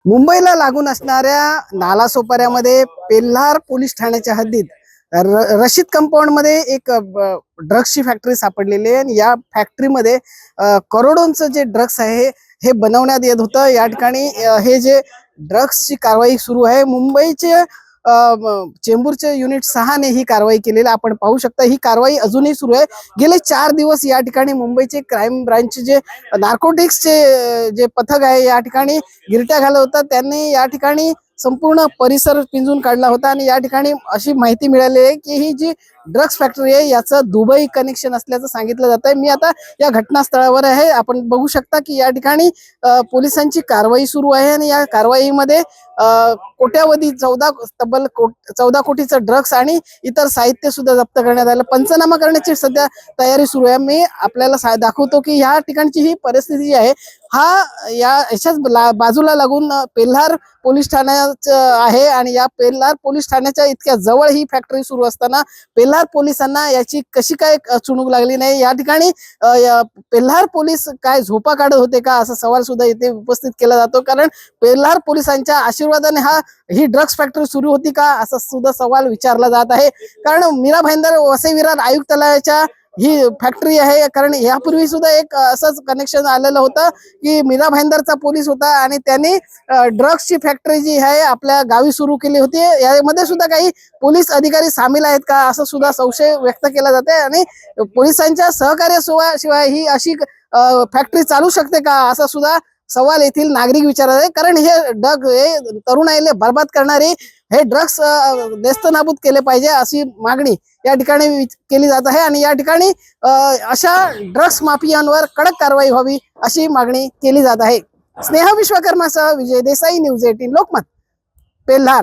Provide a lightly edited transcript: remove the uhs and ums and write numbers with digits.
मुंबईला लागून असणाऱ्या नालासोपाऱ्यामध्ये पेल्हार पोलीस ठाण्याच्या हद्दीत रशीद कंपाऊंड मध्ये एक ड्रग्सची फॅक्टरी सापडलेली आहे आणि या फॅक्टरीमध्ये करोडोंचं जे ड्रग्स आहे हे बनवण्यात येत होतं। या ठिकाणी हे जे ड्रग्सची कारवाई सुरू आहे। मुंबईचे चेंबूरचे युनिट 6 ने ही कारवाई केलेली आपण पाहू शकता। ही कारवाई अजूनही सुरू आहे। गेले 4 दिवस या ठिकाणी मुंबईचे क्राईम ब्रांचचे जे नार्कोटिक्सचे जे पथक आहे या ठिकाणी गिरट्या घालत होता। त्यांनी या ठिकाणी संपूर्ण परिसर पिंजून काढला होता आणि या ठिकाणी अशी माहिती मिळाली आहे की ही जी ड्रग्स फॅक्टरी आहे याचं दुबई कनेक्शन असल्याचं सांगितलं जात आहे। मी आता या घटनास्थळावर आहे। आपण बघू शकता की या ठिकाणी पोलिसांची कारवाई सुरू आहे आणि या कारवाईमध्ये कोट्यावधी तब्बल 14 कोटीचं ड्रग्स आणि इतर साहित्य सुद्धा जप्त करण्यात आलं। पंचनामा करण्याची सध्या तयारी सुरू आहे। मी आपल्याला दाखवतो की या ठिकाणची ही परिस्थिती जी आहे याच्याच बाजूला लागून पेल्हार पोलीस ठाण्याचं आहे आणि या पेल्हार पोलीस ठाण्याच्या इतक्या जवळ ही फॅक्टरी सुरू असताना पेल्हार पोलिसांना याची कशी काय चुणूक लागली नाही। या ठिकाणी पेल्हार पोलीस काय झोपा काढत होते का असा सवाल सुद्धा इथे उपस्थित केला जातो। कारण पेल्हार पोलिसांच्या आशीर्वादाने ही ड्रग्स फॅक्टरी सुरू होती का असा सुद्धा सवाल विचारला जात आहे। कारण मीरा भाईंदर वसई विरार आयुक्तालयाच्या ही फॅक्टरी आहे। कारण यापूर्वी सुद्धा एक असंच कनेक्शन आलेलं होतं की मीरा भाईंदरचा पोलीस होता आणि त्यांनी ड्रग्सची फॅक्टरी जी आहे आपल्या गावी सुरू केली होती। यामध्ये सुद्धा काही पोलीस अधिकारी सामील आहेत का असं सुद्धा संशय व्यक्त केला जाते आणि पोलिसांच्या सहकार्याशिवाय ही अशी फॅक्टरी चालू शकते का असा सुद्धा सवाल येथील नागरिक विचारत आहे। कारण हे तरुणाईले बर्बाद करणारे हे ड्रग्स नेस्तनाबूत केले पाहिजे अशी मागणी या ठिकाणी केली जात आहे आणि या ठिकाणी अशा ड्रग्स माफियांवर कडक कारवाई व्हावी अशी मागणी केली जात आहे। स्नेहा विश्वकर्मासह विजय देसाई, न्यूज 18 लोकमत, पेल्हार।